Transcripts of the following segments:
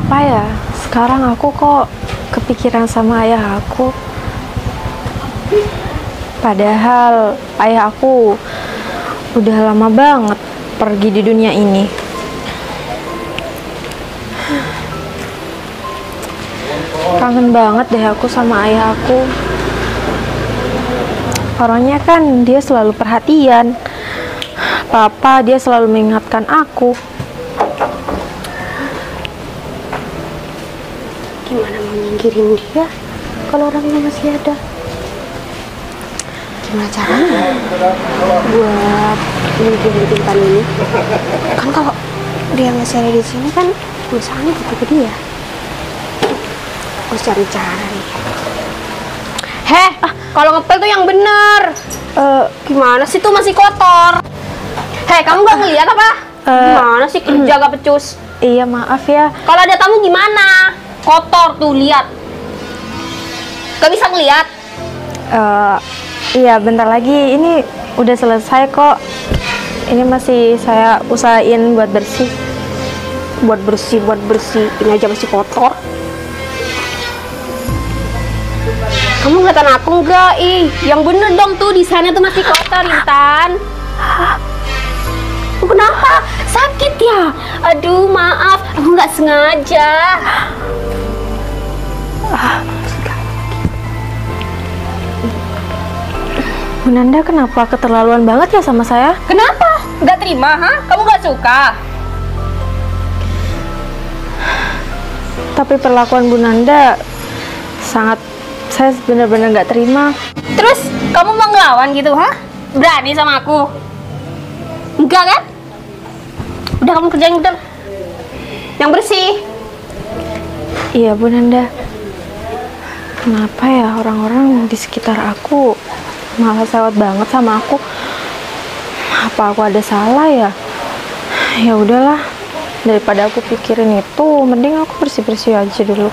Kenapa ya? Sekarang aku kok kepikiran sama ayah aku. Padahal ayah aku udah lama banget pergi di dunia ini. Kangen banget deh aku sama ayah aku. Orangnya kan dia selalu perhatian. Papa dia selalu mengingatkan aku. Gimana mau nyingkirin dia kalau orangnya masih ada? Gimana caranya buat nyingkirin Intan ini? Kan kalau dia masih ada di sini kan usahanya butuh ke dia. Harus cari cara nih. Heh, kalau ngepel tuh yang bener. Gimana sih tuh masih kotor? Heh, kamu gak ngeliat apa? Gimana sih kerja gak becus? Iya maaf ya. Kalau ada tamu gimana? Kotor tuh, lihat. Gak bisa ngeliat? Iya bentar lagi, ini udah selesai kok. Ini masih saya usahain buat bersih. Buat bersih. Ini aja masih kotor. Kamu ngeliatan aku enggak? Ih, yang bener dong tuh, di sana tuh masih kotor, Intan. Kenapa? Sakit ya? Aduh, maaf, aku nggak sengaja. Bu Nanda kenapa keterlaluan banget ya sama saya? Kenapa? Nggak terima, ha? Kamu nggak suka? Tapi perlakuan Bu Nanda sangat, saya benar-benar nggak terima. Terus kamu mau ngelawan gitu, ha? Berani sama aku? Enggak kan? Udah, kamu kerjain udah. Yang bersih. Iya Bu Nanda. Kenapa ya orang-orang di sekitar aku malah sewot banget sama aku? Apa aku ada salah ya? Ya udahlah, daripada aku pikirin itu, mending aku bersih-bersih aja dulu.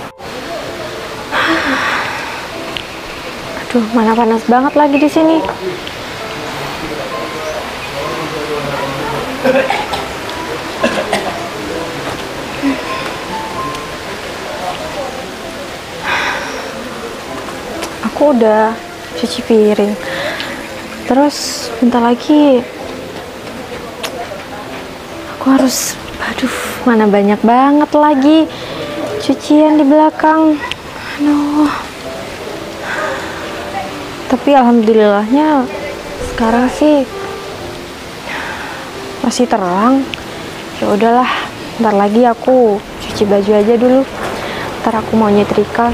Aduh, mana panas banget lagi di sini. Aku udah cuci piring. Terus bentar lagi aku harus, aduh, mana banyak banget lagi cucian di belakang. Aduh. Tapi alhamdulillahnya sekarang sih masih terang. Ya udahlah, bentar lagi aku cuci baju aja dulu. Ntar aku mau nyetrika.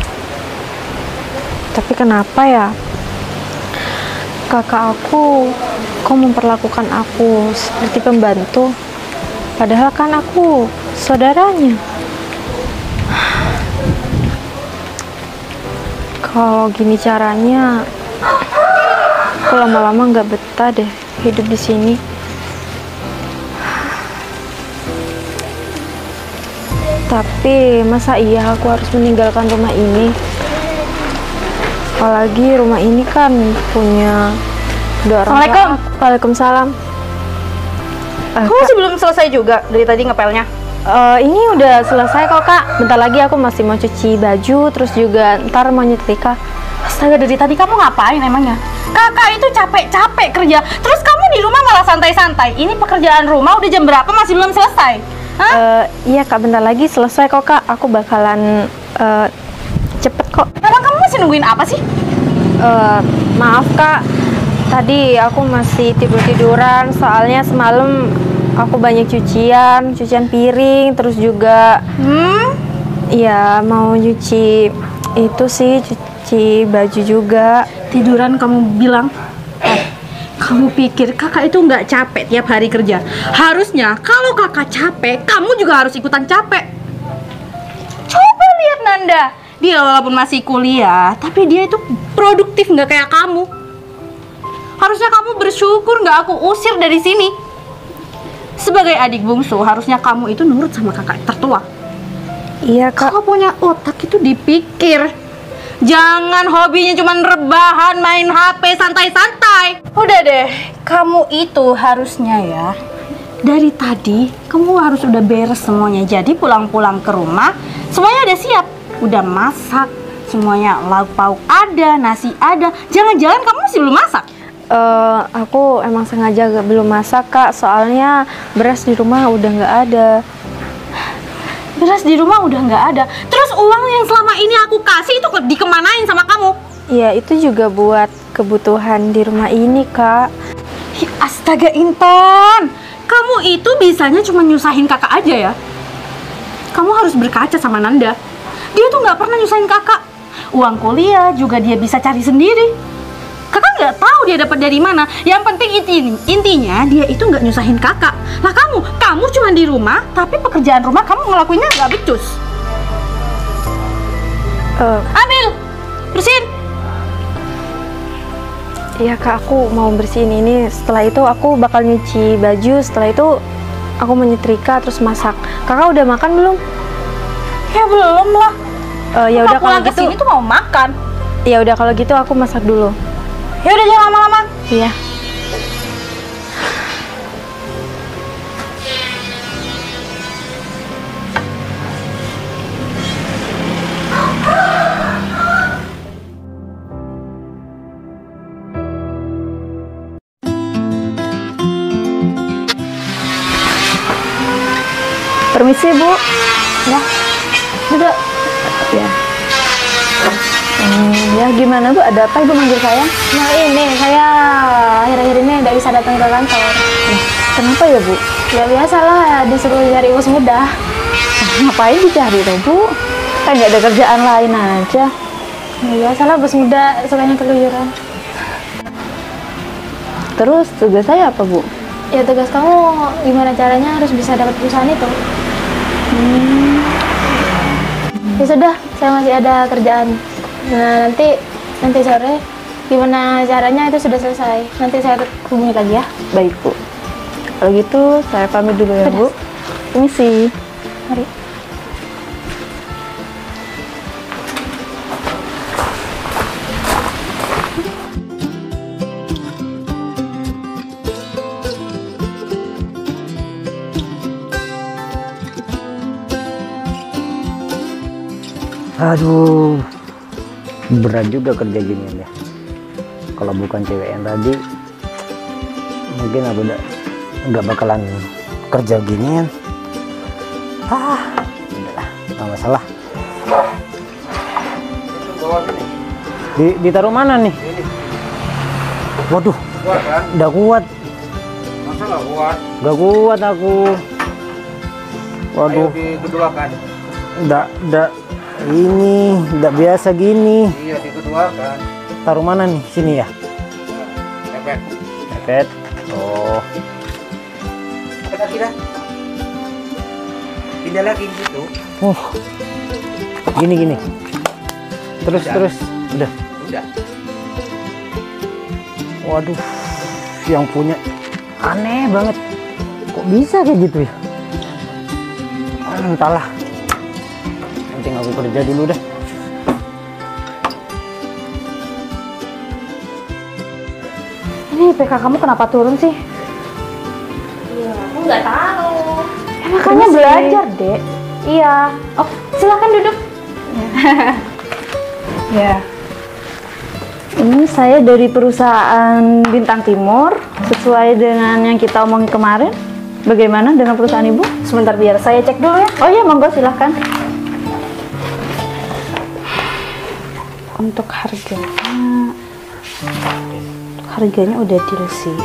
Tapi kenapa ya kakak aku kok memperlakukan aku seperti pembantu, padahal kan aku saudaranya. Kalau gini caranya, aku lama-lama nggak betah deh hidup di sini. Tapi masa iya aku harus meninggalkan rumah ini? Apalagi rumah ini kan punya dua orang. Assalamualaikum. Waalaikumsalam. Kamu masih belum selesai juga dari tadi ngepelnya? Ini udah selesai kok kak. Bentar lagi aku masih mau cuci baju, terus juga ntar mau nyetrika. Astaga, dari tadi kamu ngapain emangnya? Kakak itu capek-capek kerja, terus kamu di rumah malah santai-santai. Ini pekerjaan rumah udah jam berapa masih belum selesai? Hah? Iya kak, bentar lagi selesai kok kak. Aku bakalan cepet kok. Emang kamu masih nungguin apa sih? Maaf kak, tadi aku masih tidur-tiduran. Soalnya semalam aku banyak cucian piring, terus juga ya mau nyuci itu sih, cuci baju juga. Tiduran kamu bilang? Kamu pikir kakak itu nggak capek tiap hari kerja? Harusnya kalau kakak capek, kamu juga harus ikutan capek. Coba lihat Nanda, dia walaupun masih kuliah, tapi dia itu produktif nggak kayak kamu. Harusnya kamu bersyukur nggak aku usir dari sini. Sebagai adik bungsu, harusnya kamu itu nurut sama kakak tertua. Iya kak. Kalau punya otak itu dipikir. Jangan hobinya cuma rebahan, main HP, santai-santai. Udah deh, kamu itu harusnya ya dari tadi kamu harus udah beres semuanya. Jadi pulang-pulang ke rumah semuanya udah siap, udah masak, semuanya lauk pauk ada, nasi ada. Jangan-jangan kamu masih belum masak? Aku emang sengaja belum masak Kak, soalnya beras di rumah udah nggak ada. Beras di rumah udah nggak ada. Terus uang yang selama ini aku kasih itu dikemanain sama kamu? Iya, itu juga buat kebutuhan di rumah ini Kak. Astaga Intan, kamu itu bisanya cuma nyusahin kakak aja ya? Kamu harus berkaca sama Nanda. Dia tuh nggak pernah nyusahin kakak. Uang kuliah juga dia bisa cari sendiri. Kakak nggak tahu dia dapat dari mana. Yang penting intinya dia itu nggak nyusahin kakak. Lah kamu cuma di rumah, tapi pekerjaan rumah kamu ngelakuinnya nggak becus. Ambil, bersihin. Iya Kak, aku mau bersihin ini. Setelah itu aku bakal nyuci baju. Setelah itu aku menyetrika terus masak. Kakak udah makan belum? Ya belum lah. Ya udah kalau gitu. gitu. Ini tuh mau makan. Ya udah kalau gitu aku masak dulu. Ya udah jangan lama-lama. Iya. Permisi Bu. Ya, duduk. Ya. Ya gimana Bu? Ada apa Ibu manggil saya? Nah ini, saya akhir-akhir ini tidak bisa datang ke kantor. Kenapa ya Bu? Ya biasalah, disuruh cari bos muda. Ngapain dicari tuh Bu? Kan nggak ada kerjaan lain aja. Ya biasalah, bos muda sukanya keluyuran. Terus tugas saya apa Bu? Ya tugas kamu gimana caranya harus bisa dapat perusahaan itu. Ya sudah, saya masih ada kerjaan. Nah nanti sore gimana caranya itu sudah selesai. Nanti saya hubungi lagi ya. Baik Bu. Kalau gitu saya pamit dulu ya Bu. Permisi. Mari. Aduh, berat juga kerja gini ya. Kalau bukan cewek yang tadi, mungkin aku nggak bakalan kerja ginian. Udahlah, nggak masalah. Ditaruh mana nih? Waduh, nggak kuat. Masa nggak kuat? Nggak kuat aku. Waduh, Dikeduakan. Ini nggak biasa gini. Iya, dikeduakan. Taruh mana nih? Sini ya? Efek. Efek. Oh. Kira-kira. Pindah lagi gitu. Gini. Terus. Udah. Udah. Waduh, yang punya aneh banget. Kok bisa kayak gitu ya? Entahlah. Penting aku kerja dulu dah. Ini IPK kamu kenapa turun sih? Iya, aku nggak tahu. Makanya belajar, Dek. Iya. Oh, silakan duduk. Ya. Ini saya dari perusahaan Bintang Timur. Sesuai dengan yang kita omongin kemarin. Bagaimana dengan perusahaan Ibu? Sebentar biar saya cek dulu ya. Oh iya, monggo silahkan. Untuk harganya udah deal sih.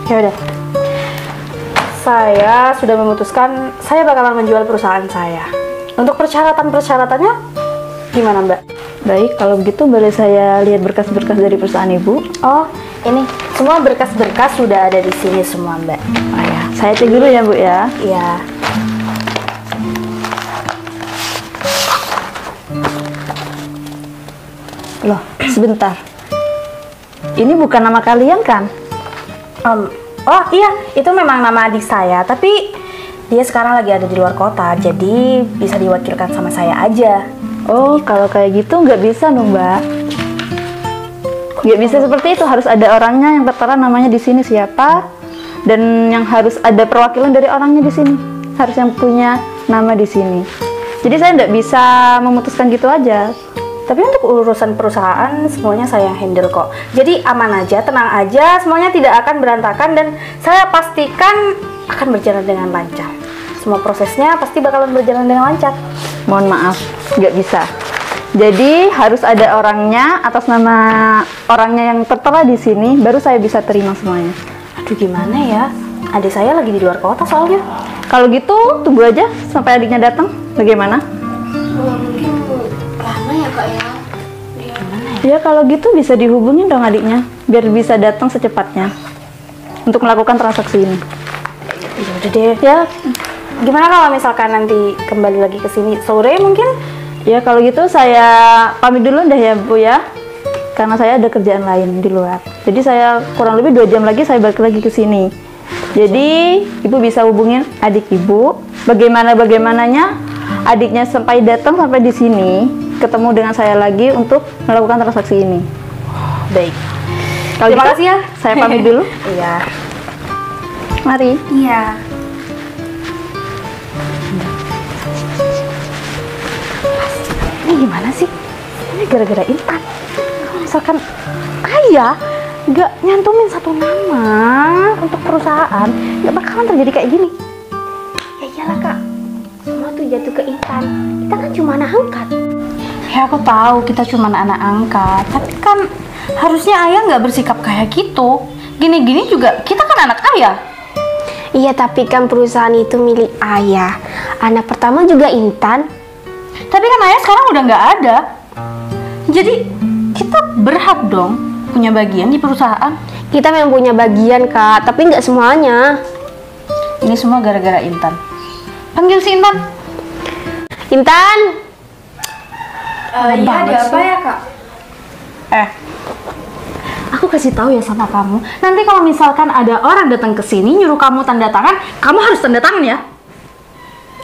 Ya udah. Saya sudah memutuskan saya bakalan menjual perusahaan saya. Untuk persyaratannya gimana, Mbak? Baik, kalau begitu boleh saya lihat berkas-berkas dari perusahaan Ibu? Oh, ini semua berkas-berkas sudah ada di sini semua, Mbak. Oh ya, saya cek dulu ya Bu ya. Iya. Loh, sebentar. Ini bukan nama kalian kan? Oh iya, itu memang nama adik saya, tapi dia sekarang lagi ada di luar kota, jadi bisa diwakilkan sama saya aja. Oh, kalau kayak gitu nggak bisa dong Mbak. Nggak bisa seperti itu, harus ada orangnya yang tertera namanya di sini siapa, dan yang harus ada perwakilan dari orangnya di sini, harus yang punya nama di sini. Jadi saya nggak bisa memutuskan gitu aja. Tapi untuk urusan perusahaan semuanya saya yang handle kok. Jadi aman aja, tenang aja, semuanya tidak akan berantakan dan saya pastikan akan berjalan dengan lancar. Semua prosesnya pasti bakalan berjalan dengan lancar. Mohon maaf, nggak bisa. Jadi harus ada orangnya, atas nama orangnya yang tertera di sini, baru saya bisa terima semuanya. Aduh gimana ya? Adik saya lagi di luar kota soalnya. Kalau gitu tunggu aja sampai adiknya datang. Bagaimana? Mungkin lama ya kak ya. Ya kalau gitu bisa dihubungin dong adiknya, biar bisa datang secepatnya untuk melakukan transaksi ini. Ya udah deh. Ya, gimana kalau misalkan nanti kembali lagi ke sini sore mungkin? Ya kalau gitu saya pamit dulu dah ya Bu ya, karena saya ada kerjaan lain di luar. Jadi saya kurang lebih 2 jam lagi saya balik lagi ke sini. Jadi ibu bisa hubungin adik ibu, bagaimananya adiknya sampai datang sampai di sini, ketemu dengan saya lagi untuk melakukan transaksi ini. Baik. Kalau terima kasih ya. Saya pamit dulu. Iya. Mari. Iya. Ini gimana sih? Ini gara-gara Intan. Kalau misalkan Ayah nggak nyantumin satu nama untuk perusahaan, nggak bakalan terjadi kayak gini. Ya iyalah kak, semua tuh jatuh ke Intan. Kita kan cuma anak angkat. Ya aku tahu kita cuma anak angkat, tapi kan harusnya Ayah nggak bersikap kayak gitu. Gini-gini juga kita kan anak Ayah. Iya tapi kan perusahaan itu milik ayah. Anak pertama juga Intan. Tapi kan Ayah sekarang udah nggak ada. Jadi kita berhak dong punya bagian di perusahaan. Kita memang punya bagian kak, tapi nggak semuanya. Ini semua gara-gara Intan. Panggil si Intan. Intan. Iya, ada apa ya kak? Aku kasih tahu ya sama kamu. Nanti kalau misalkan ada orang datang ke sini nyuruh kamu tanda tangan, kamu harus tanda tangan ya.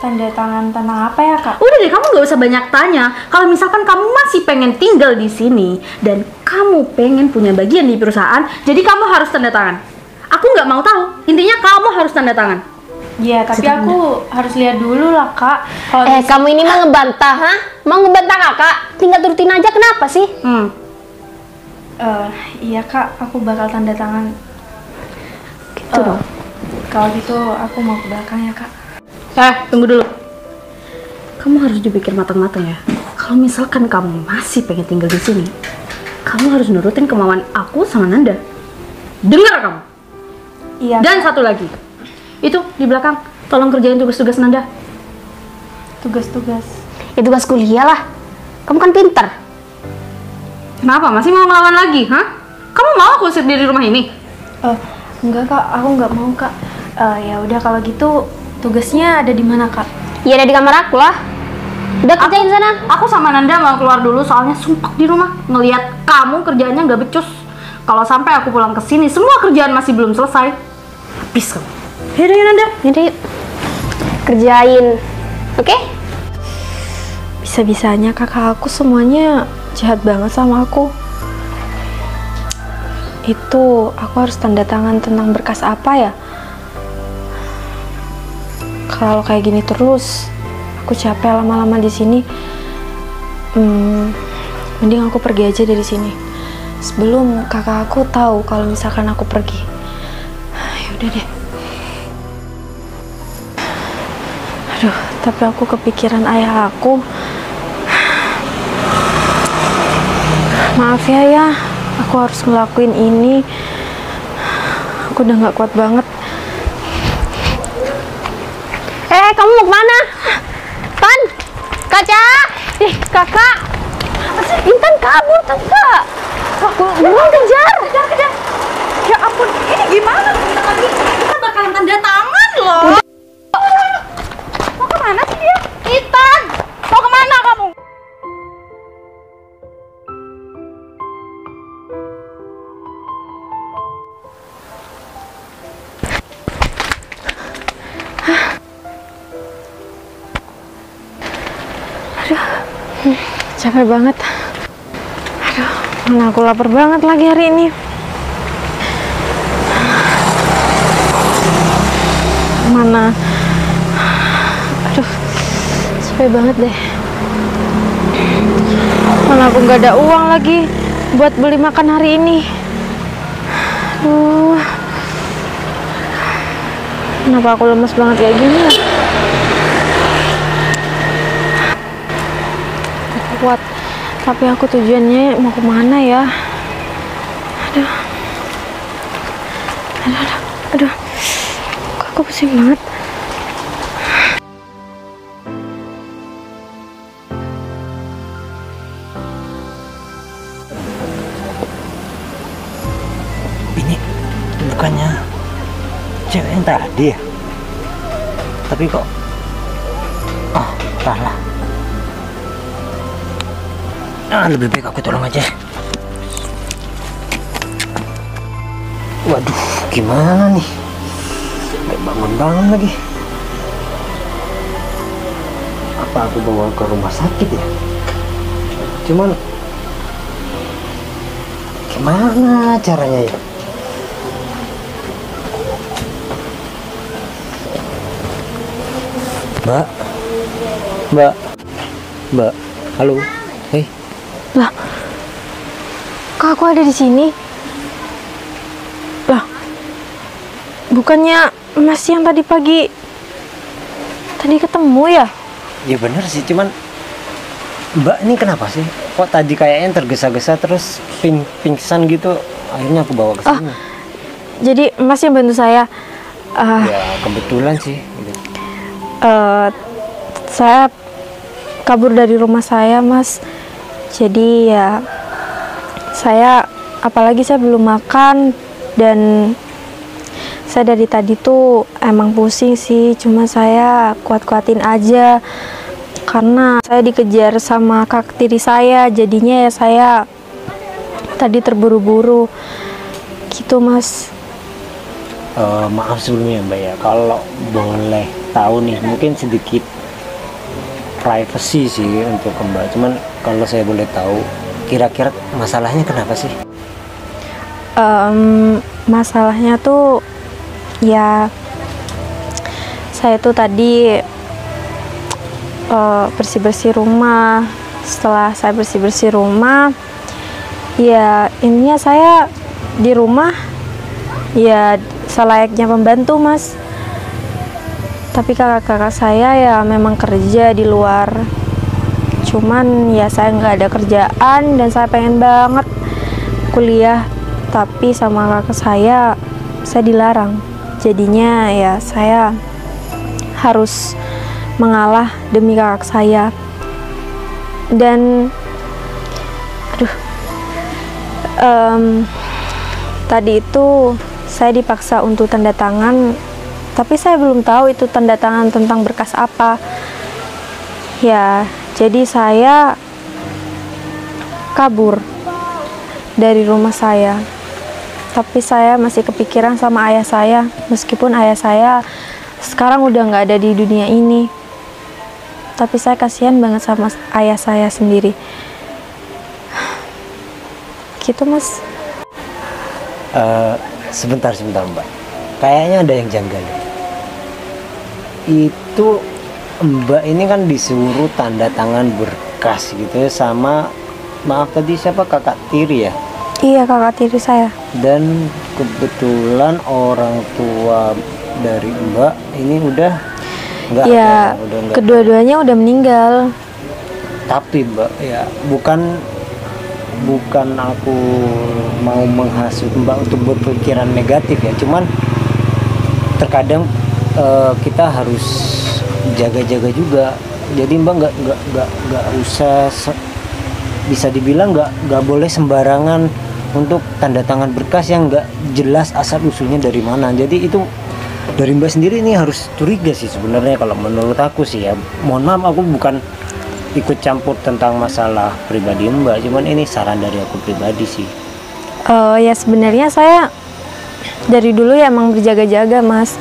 Tanda tangan tentang apa ya kak? Udah deh, kamu nggak usah banyak tanya. Kalau misalkan kamu masih pengen tinggal di sini dan kamu pengen punya bagian di perusahaan, jadi kamu harus tanda tangan. Aku nggak mau tahu. Intinya kamu harus tanda tangan. Iya, tapi aku harus lihat dulu lah kak. Kalau Kamu ini mau ngebantah, ha? Mau ngebantah kakak? Tinggal turutin aja, kenapa sih? iya kak, aku bakal tanda tangan. Gitu dong. Kalau gitu aku mau ke belakang ya kak. Tunggu dulu. Kamu harus dipikir matang-matang ya. Kalau misalkan kamu masih pengen tinggal di sini, kamu harus nurutin kemauan aku sama Nanda. Dengar kamu? Iya. Dan satu lagi, itu di belakang, tolong kerjain tugas-tugas Nanda. Tugas-tugas. Ya tugas kuliah lah. Kamu kan pintar. Kenapa? Masih mau ngelawan lagi, hah? Kamu mau aku usir dari rumah ini? Enggak kak, aku nggak mau kak. Ya udah kalau gitu tugasnya ada di mana kak? Ya ada di kamar aku lah. Udah kerjain sana. Aku sama Nanda mau keluar dulu soalnya sumpah di rumah ngelihat kamu kerjaannya nggak becus. Kalau sampai aku pulang ke sini semua kerjaan masih belum selesai, habis kamu. Yaudah ya Nanda. Yaudah yuk. Kerjain. Oke? Bisa-bisanya kakak aku semuanya jahat banget sama aku. Itu aku harus tanda tangan tentang berkas apa ya? Kalau kayak gini terus, aku capek lama-lama di sini. Mending aku pergi aja dari sini. Sebelum kakak aku tahu kalau misalkan aku pergi. Ya udah deh. Aduh, tapi aku kepikiran ayah aku. Maaf ya, aku harus ngelakuin ini. Aku udah nggak kuat banget. Kamu mau kemana? Pan, Kaca, kakak. Intan kabur, kakak. Buruan kejar. Ya ampun, ini gimana lagi? Kita bakalan tanda tangan loh. Mau kemana sih dia? Intan, mau kemana kamu? Capek banget. Aduh. Mana aku lapar banget lagi hari ini. Mana, aduh, capek banget deh. Mana aku nggak ada uang lagi buat beli makan hari ini. Aduh, kenapa aku lemes banget kayak gini ya? Aku kuat, tapi aku tujuannya mau kemana ya? Aduh, aduh, kok aku pusing banget. Ini bukannya cewek yang tadi ya? Tapi kok entahlah. Lebih baik aku tolong aja. Waduh, gimana nih? Nggak bangun-bangun lagi. Apa aku bawa ke rumah sakit ya? Cuman gimana caranya ya? Mbak, halo, hei. Lah, kok aku ada di sini? Lah, bukannya Mas yang tadi pagi ketemu ya? Ya bener sih, cuman Mbak ini kenapa sih? Kok tadi kayaknya tergesa-gesa terus pingsan gitu, akhirnya aku bawa ke sini. Jadi Mas yang bantu saya. Ya kebetulan sih. Gitu. Saya kabur dari rumah saya, Mas. Jadi ya apalagi saya belum makan dan saya dari tadi tuh emang pusing sih, cuma saya kuat-kuatin aja karena saya dikejar sama kakak tiri saya, jadinya ya saya tadi terburu-buru gitu, Mas. Maaf sebelumnya Mbak ya, kalau boleh tahu nih, mungkin sedikit privacy sih untuk Mbak, cuman kalau saya boleh tahu kira-kira masalahnya kenapa sih? Masalahnya tuh ya saya tuh tadi bersih-bersih rumah. Setelah saya bersih-bersih rumah, ya intinya saya di rumah ya selayaknya pembantu, Mas. Tapi kakak-kakak saya ya memang kerja di luar. Cuman ya saya nggak ada kerjaan dan saya pengen banget kuliah, tapi sama kakak saya dilarang. Jadinya ya saya harus mengalah demi kakak saya. Dan tadi itu saya dipaksa untuk tanda tangan, tapi saya belum tahu itu tanda tangan tentang berkas apa. Ya, jadi saya kabur dari rumah saya. Tapi saya masih kepikiran sama ayah saya, meskipun ayah saya sekarang udah nggak ada di dunia ini. Tapi saya kasihan banget sama ayah saya sendiri. Gitu, Mas. Sebentar Mbak, kayaknya ada yang janggal. Itu Mbak ini kan disuruh tanda tangan berkas gitu sama, maaf tadi siapa, kakak tiri ya? Iya, kakak tiri saya. Dan kebetulan orang tua dari Mbak ini udah nggak ya, ada, udah kedua-duanya udah meninggal. Tapi Mbak ya bukan aku mau menghasut Mbak untuk berpikiran negatif ya, cuman terkadang kita harus jaga-jaga juga. Jadi Mbak nggak usah bisa dibilang nggak boleh sembarangan untuk tanda tangan berkas yang nggak jelas asal usulnya dari mana. Jadi itu dari Mbak sendiri ini harus curiga sih sebenarnya kalau menurut aku sih ya. Mohon maaf aku bukan ikut campur tentang masalah pribadi Mbak, cuman ini saran dari aku pribadi sih. Ya sebenarnya saya dari dulu ya emang berjaga-jaga, Mas.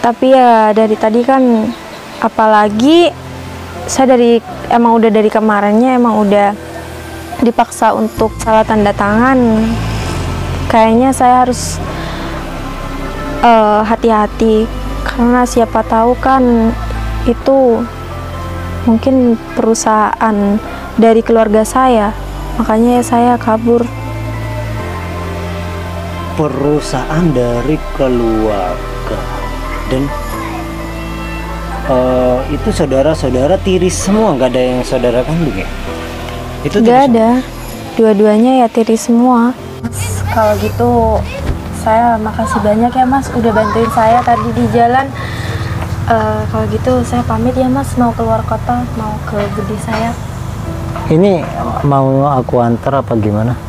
Tapi ya dari tadi kan, apalagi saya emang udah dari kemarinnya emang udah dipaksa untuk salah tanda tangan, kayaknya saya harus hati-hati, karena siapa tahu kan itu mungkin perusahaan dari keluarga saya, makanya saya kabur. Perusahaan dari keluarga, dan itu saudara-saudara tiri semua, nggak ada yang saudara kandung ya? Itu Nggak ada, dua-duanya ya tiri semua. Mas, kalau gitu saya makasih banyak ya Mas, udah bantuin saya tadi di jalan. Kalau gitu saya pamit ya Mas, mau keluar kota, mau ke budi saya. Ini mau aku antar apa gimana?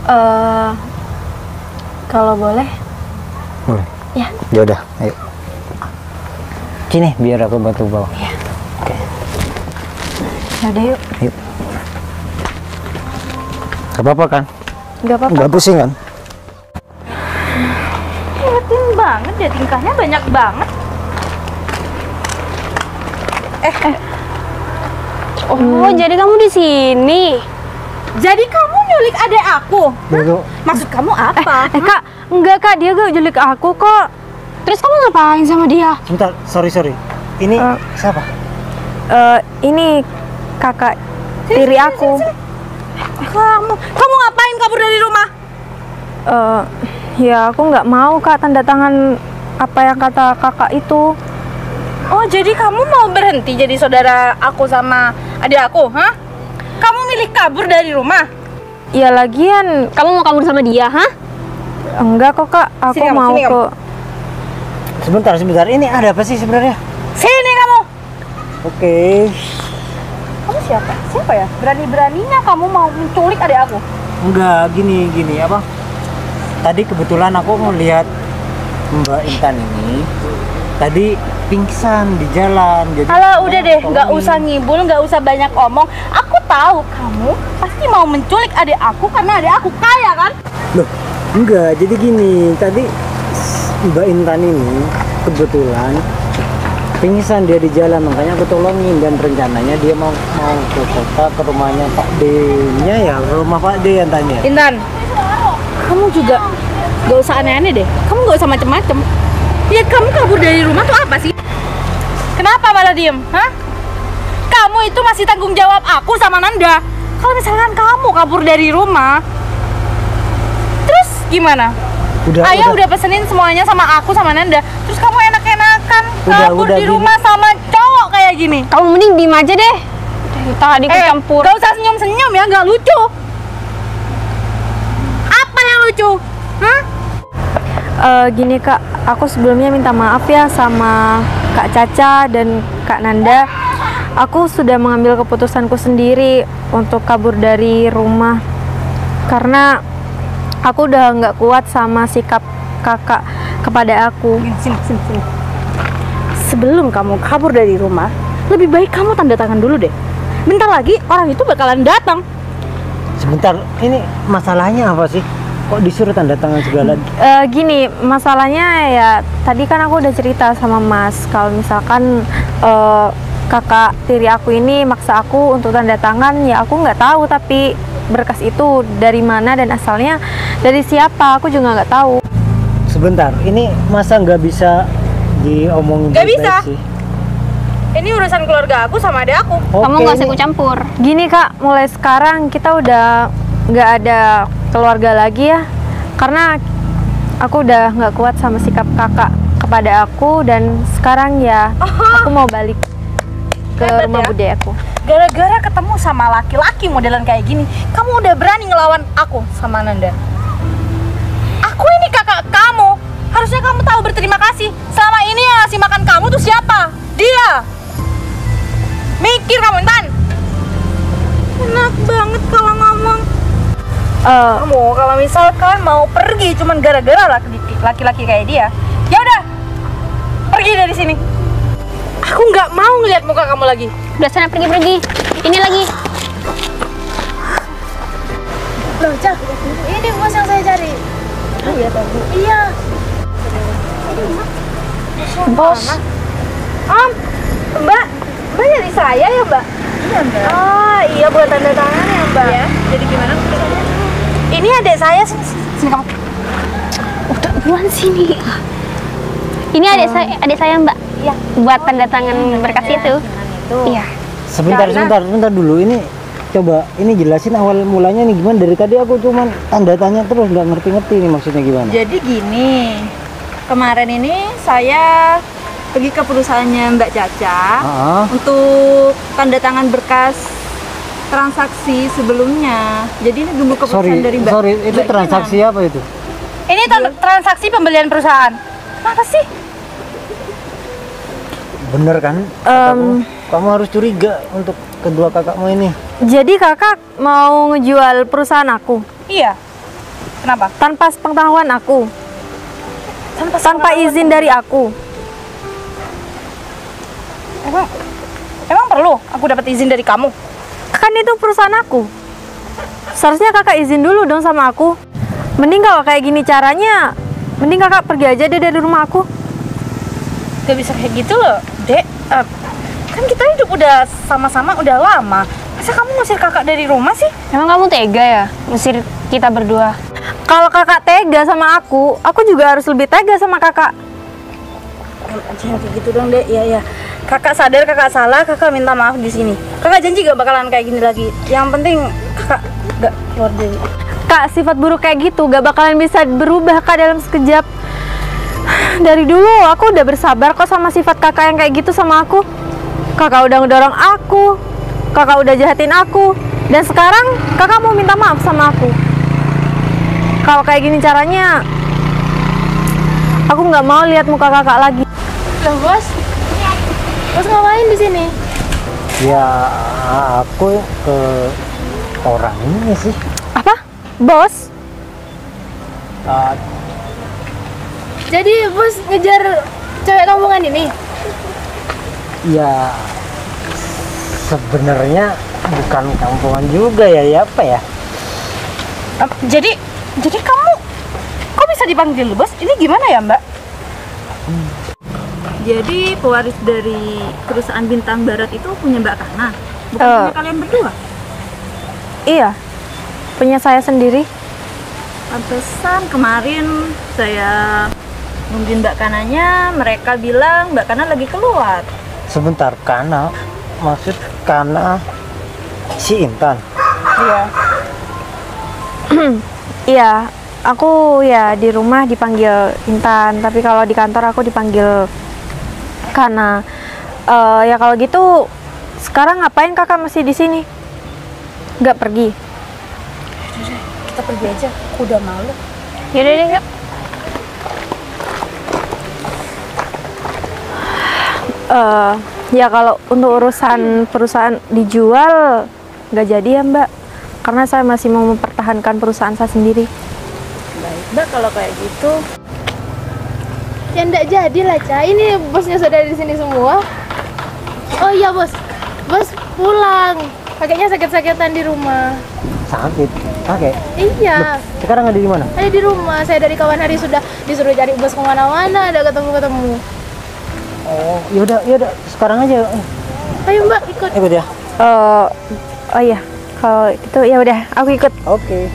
Kalau boleh. Boleh. Ya. Yaudah, ayo. Sini biar aku bantu bawa. Ya. Oke. Yaudah yuk. Yuk. Gak apa-apa kan? Gak apa-apa. Gak pusing kan? Prihatin banget ya, tingkahnya banyak banget. Oh, jadi kamu di sini. Jadi kamu nyulik adek aku? Dulu. Maksud kamu apa? Kak, enggak Kak, dia gak julik aku kok. Terus kamu ngapain sama dia? Sebentar, sorry. Ini siapa? Ini kakak tiri aku. Kamu ngapain kabur dari rumah? Ya aku nggak mau Kak tanda tangan apa yang kata kakak itu. Oh, jadi kamu mau berhenti jadi saudara aku sama adik aku, hah? Kamu milih kabur dari rumah? Ya lagian Kamu mau kabur sama dia, hah? enggak kok Kak, aku Sini kamu, mau sini ke Sebentar, ini ada apa sih sebenarnya? Sini kamu! Oke. Kamu siapa? Siapa ya? Berani-beraninya kamu mau menculik adik aku? Enggak, gini apa? Tadi kebetulan aku melihat Mbak Intan ini tadi pingsan di jalan. Jadi Alah, udah deh, nggak tolongin. usah ngibul, nggak usah banyak omong. Aku tahu kamu pasti mau menculik adik aku karena adik aku kaya kan? Loh, enggak. Jadi gini, tadi Mbak Intan ini kebetulan pingsan dia di jalan, makanya aku tolongin, dan rencananya dia mau ke kota ke rumahnya Pak D-nya ya, rumah Pak D yang tanya. Intan, kamu juga nggak usah aneh-aneh deh. Kamu nggak usah macem-macem. Ya kamu kabur dari rumah tuh apa sih? Kenapa malah diem? Hah? Kamu itu masih tanggung jawab aku sama Nanda. Kalau misalkan kamu kabur dari rumah, terus gimana? Ayah udah pesenin semuanya sama aku sama Nanda. Terus kamu enak-enakan kabur udah di gini. rumah sama cowok kayak gini. Kamu mending diem aja deh. Tadi ikut campur. Gak usah senyum-senyum ya, gak lucu. Apa yang lucu? Hah? gini Kak, aku sebelumnya minta maaf ya sama Kak Caca dan Kak Nanda. Aku sudah mengambil keputusanku sendiri untuk kabur dari rumah karena aku udah nggak kuat sama sikap kakak kepada aku. Sini. Sebelum kamu kabur dari rumah, lebih baik kamu tanda tangan dulu deh. Bentar lagi orang itu bakalan datang. Sebentar, ini masalahnya apa sih? Kok disuruh tanda tangan segala? Gini, masalahnya ya tadi kan aku udah cerita sama Mas kalau misalkan kakak tiri aku ini maksa aku untuk tanda tangan, ya aku nggak tahu tapi berkas itu dari mana dan asalnya dari siapa aku juga nggak tahu. Sebentar, ini masa nggak bisa diomongin Nggak baik-baik bisa. sih? Ini urusan keluarga aku sama adik aku. Kamu Oke, nggak usah ini- ikut campur. Gini Kak, mulai sekarang kita udah nggak ada keluarga lagi ya, karena aku udah nggak kuat sama sikap kakak kepada aku dan sekarang ya aku mau balik ke Hebat rumah ya. bude aku. Gara-gara ketemu sama laki-laki modelan kayak gini, kamu udah berani ngelawan aku sama Nanda. Aku ini kakak kamu. Harusnya kamu tahu berterima kasih. Selama ini yang ngasih makan kamu tuh siapa? Dia. Mikir kamu, Intan. Enak banget kalau ngomong. Kamu kalau misalkan mau pergi cuman gara-gara laki-laki kayak dia, ya udah pergi dari sini. Aku nggak mau ngeliat muka kamu lagi. Udah sana pergi. Ini lagi. Loh, Cak. Ini bos yang saya cari. Iya tadi. Iya. Bos, Mbak nyari saya ya, Mbak? Iya, Mbak. Oh, iya buat tanda tangan ya, Mbak. Iya. Jadi gimana? adik saya, sini kamu. Udah buruan sini. Ini adik saya Mbak. Iya. Buat tanda tangan berkas itu. Iya. Sebentar dulu, ini coba ini jelasin awal mulanya nih gimana. Dari tadi aku cuman tanda tanya terus, nggak ngerti-ngerti nih maksudnya gimana. Jadi gini, kemarin ini saya pergi ke perusahaannya Mbak Caca untuk tanda tangan berkas transaksi sebelumnya. Jadi ini nunggu keputusan dari Mbak. Sorry, itu Mbak transaksi Kinan. apa itu? Ini transaksi pembelian perusahaan. Apa sih? Bener kan? Kamu harus curiga untuk kedua kakakmu ini. Jadi kakak mau ngejual perusahaan aku Iya. Kenapa? tanpa sepengetahuan aku, tanpa izin dari aku. Emang perlu aku dapat izin dari kamu? Kan itu perusahaan aku. Seharusnya kakak izin dulu dong sama aku. Mending kalau kayak gini caranya, mending kakak pergi aja deh dari rumah aku. Gak bisa kayak gitu loh, Dek. Kan kita hidup udah sama-sama udah lama. Masa kamu ngusir kakak dari rumah sih? Emang kamu tega ya ngusir kita berdua? Kalau kakak tega sama aku juga harus lebih tega sama kakak. Jangan kayak gitu dong, Dek. Iya. Kakak sadar kakak salah, kakak minta maaf di sini. Kakak janji gak bakalan kayak gini lagi. Yang penting kakak gak keluar dari. Kak, sifat buruk kayak gitu gak bakalan bisa berubah kak dalam sekejap. Dari dulu aku udah bersabar kok sama sifat kakak yang kayak gitu sama aku. Kakak udah ngedorong aku, kakak udah jahatin aku, dan sekarang kakak mau minta maaf sama aku. Kalau kayak gini caranya, aku nggak mau lihat muka kakak lagi. Loh, Bos. Bos ngapain di sini? Ya aku ke orang ini sih. Apa? Bos? Jadi Bos ngejar cewek kampungan ini? Ya sebenarnya bukan kampungan juga ya apa ya? Jadi kamu kok bisa dipanggil bos? Ini gimana ya, Mbak? Jadi pewaris dari perusahaan Bintang Barat itu punya Mbak Kana, bukan punya kalian berdua? Iya, punya saya sendiri. Pantesan kemarin saya nungguin Mbak Kananya, mereka bilang Mbak Kana lagi keluar. Sebentar, Kana? Maksud Kana si Intan? Iya. Iya, aku ya di rumah dipanggil Intan, tapi kalau di kantor aku dipanggil Kana. Ya kalau gitu, sekarang ngapain kakak masih di sini? Nggak pergi? Kita pergi aja, aku udah malu. Yaudah deh, yuk. Ya kalau untuk urusan perusahaan dijual nggak jadi ya Mbak, karena saya masih mau mempertahankan perusahaan saya sendiri. Baik, Mbak, kalau kayak gitu. Ya enggak jadi lah, Ca. Ini bosnya sudah di sini semua. Oh iya, Bos. Bos pulang. Kakeknya sakit-sakitan di rumah. Sakit? Kakek? Iya. Sekarang ada di mana? Ada di rumah. Saya dari kawan hari sudah disuruh cari bos kemana-mana, ada ketemu-ketemu. Oh, yaudah, sekarang aja. Ayo Mbak, ikut. Ikut ya. Oh iya, kalau itu ya udah aku ikut. Oke.